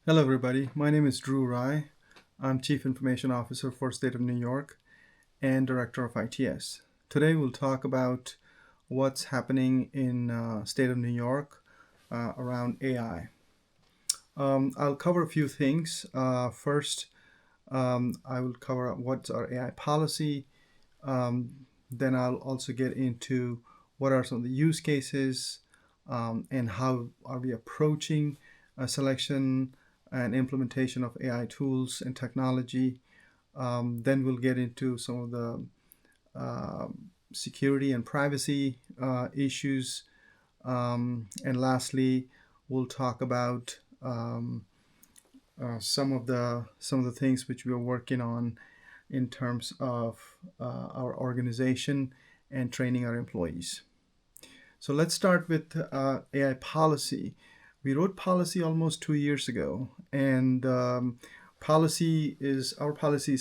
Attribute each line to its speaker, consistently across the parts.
Speaker 1: Hello, everybody. My name is Drew Rai. I'm Chief Information Officer for State of New York and Director of ITS. Today, we'll talk about what's happening in State of New York around AI. I'll cover a few things. First, I will cover what's our AI policy. Then I'll also get into what are some of the use cases and how are we approaching selection and implementation of AI tools and technology. Then we'll get into some of the uh, security and privacy issues. And lastly, we'll talk about some of the things which we are working on in terms of our organization and training our employees. So let's start with AI policy. We wrote policy almost 2 years ago, and our policy is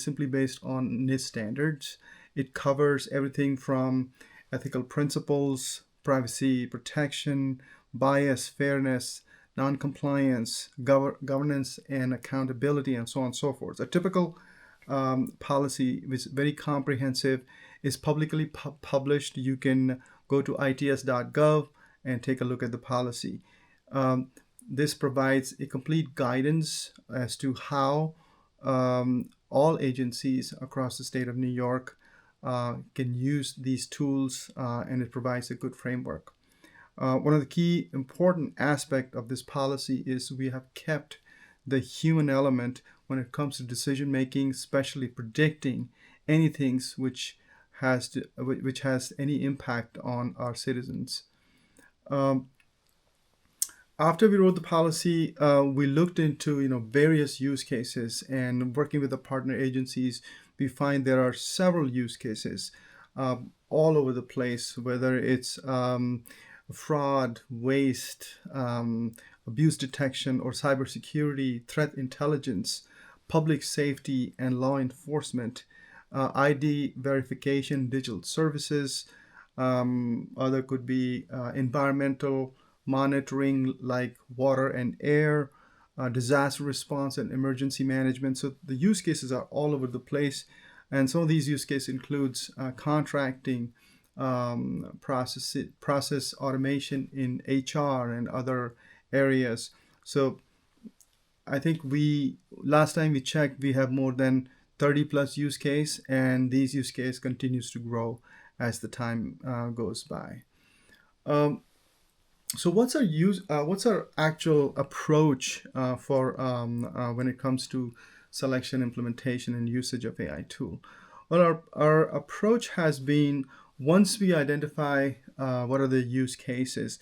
Speaker 1: simply based on NIST standards. It covers everything from ethical principles, privacy protection, bias, fairness, non-compliance, governance, and accountability, and so on and so forth. A typical policy, which is very comprehensive, is publicly published. You can go to its.gov and take a look at the policy. This provides a complete guidance as to how all agencies across the state of New York can use these tools, and it provides a good framework. One of the key important aspects of this policy is we have kept the human element when it comes to decision making, especially predicting anything which has any impact on our citizens. Um, After we wrote the policy, we looked into various use cases, and working with the partner agencies, we find there are several use cases all over the place, whether it's fraud, waste, abuse detection, or cybersecurity, threat intelligence, public safety, and law enforcement, ID verification, digital services. Other could be environmental monitoring like water and air, disaster response and emergency management. So the use cases are all over the place, and some of these use cases includes contracting, process automation in HR and other areas. So I think we last time we checked, we have more than 30 plus use case, and these use case continues to grow as the time goes by. Um, so what's our actual approach for when it comes to selection, implementation, and usage of AI tool? Well, our approach has been, once we identify what are the use cases,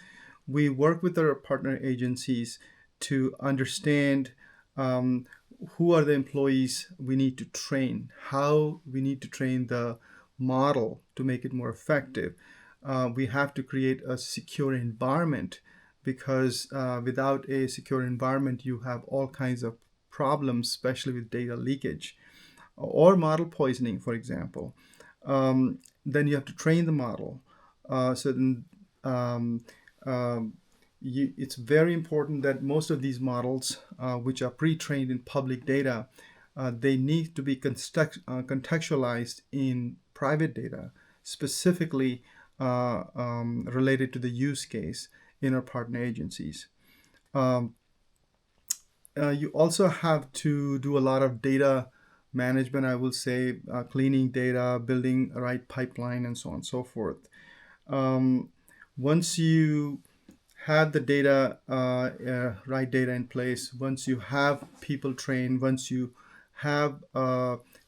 Speaker 1: we work with our partner agencies to understand um, who are the employees we need to train, how we need to train the model to make it more effective. We have to create a secure environment, because without a secure environment, you have all kinds of problems, especially with data leakage or model poisoning, for example. Then you have to train the model. So then it's very important that most of these models, which are pre-trained in public data, they need to be contextualized in private data, specifically related to the use case in our partner agencies. Um, you also have to do a lot of data management, I will say, cleaning data, building a right pipeline, and so on and so forth. Um, Once you have the data, right data in place, once you have people trained, once you have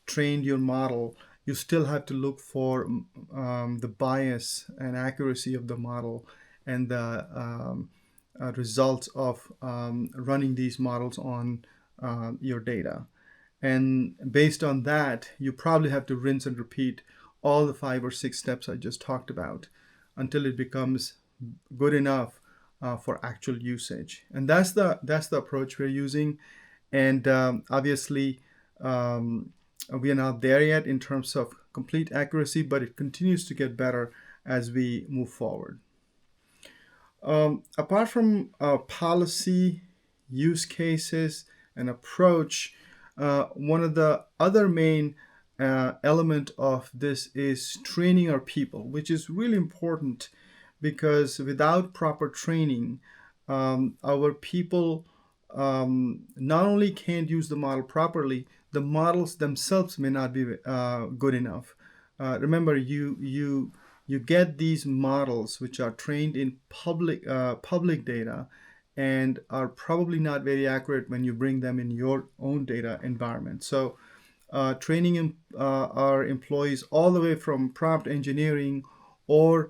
Speaker 1: trained your model, you still have to look for the bias and accuracy of the model, and the results of running these models on your data. And based on that, you probably have to rinse and repeat all the 5 or 6 steps I just talked about until it becomes good enough for actual usage. And that's the approach we're using. And obviously, we are not there yet in terms of complete accuracy, but it continues to get better as we move forward. Apart from policy use cases an approach. One of the other main element of this is training our people, which is really important because without proper training, our people not only can't use the model properly, the models themselves may not be good enough. Remember, you get these models which are trained in public data and are probably not very accurate when you bring them in your own data environment. So training our employees all the way from prompt engineering or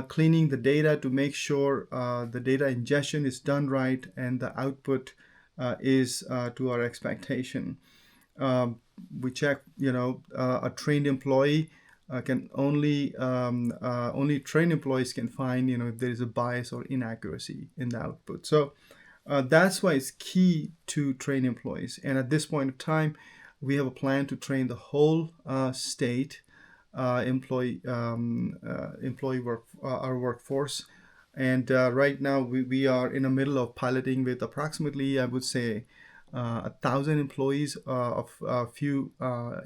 Speaker 1: cleaning the data to make sure the data ingestion is done right and the output is to our expectation. We check, a trained employee can only trained employees can find, if there is a bias or inaccuracy in the output. So that's why it's key to train employees. And at this point of time, we have a plan to train the whole state employee our workforce. And right now we are in the middle of piloting with approximately, I would say, 1,000 employees of a few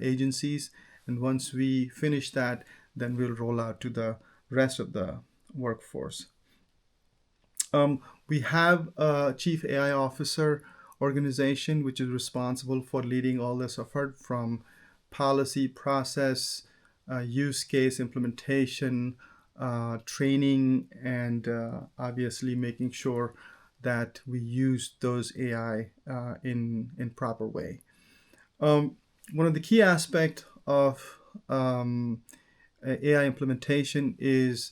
Speaker 1: agencies. And once we finish that, then we'll roll out to the rest of the workforce. We have a chief AI officer organization which is responsible for leading all this effort from policy, process, use case implementation, training, and obviously making sure that we use those AI in proper way. One of the key aspects of AI implementation is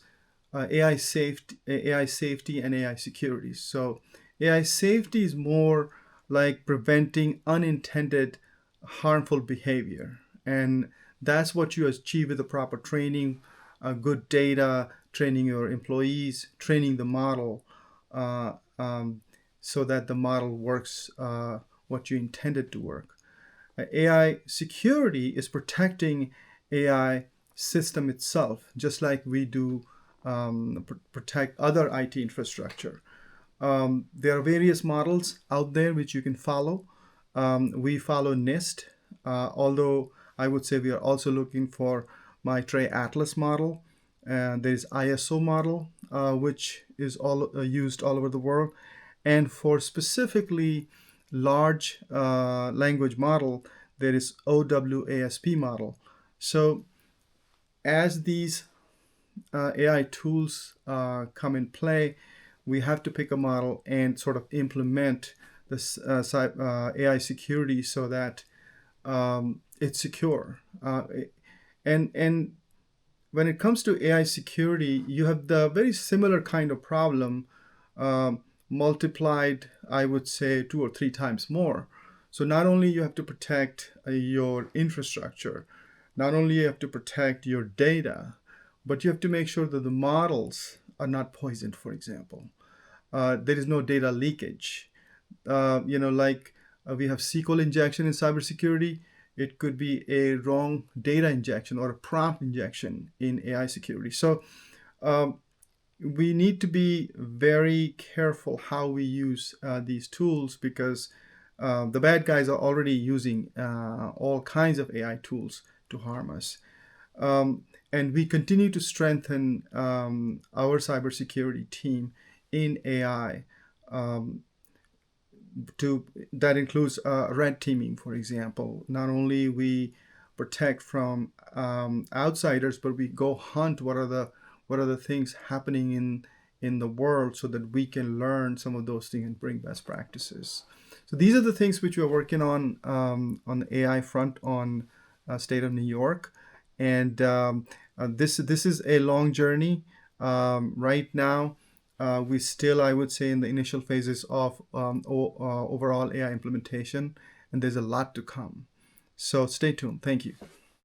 Speaker 1: AI safety and AI security. So AI safety is more like preventing unintended harmful behavior. And that's what you achieve with the proper training, good data, training your employees, training the model so that the model works what you intended to work. AI security is protecting AI system itself, just like we do protect other IT infrastructure. There are various models out there which you can follow. We follow NIST, although I would say we are also looking for MITRE Atlas model. There is ISO model, which is used all over the world. And for specifically large language model, there is OWASP model. So as these AI tools come in play, we have to pick a model and sort of implement this AI security so that it's secure. And when it comes to AI security, you have the very similar kind of problem multiplied, I would say, 2 or 3 times more. So not only you have to protect your infrastructure, not only you have to protect your data, but you have to make sure that the models are not poisoned, for example. There is no data leakage. We have SQL injection in cybersecurity. It could be a wrong data injection or a prompt injection in AI security. So we need to be very careful how we use these tools because the bad guys are already using all kinds of AI tools to harm us. And we continue to strengthen our cybersecurity team in AI. That includes red teaming, for example. Not only we protect from outsiders, but we go hunt what are the things happening in the world so that we can learn some of those things and bring best practices. So these are the things which we are working on the AI front on state of New York. And this is a long journey. Right now, we still, I would say, in the initial phases of overall AI implementation, and there's a lot to come. So stay tuned. Thank you.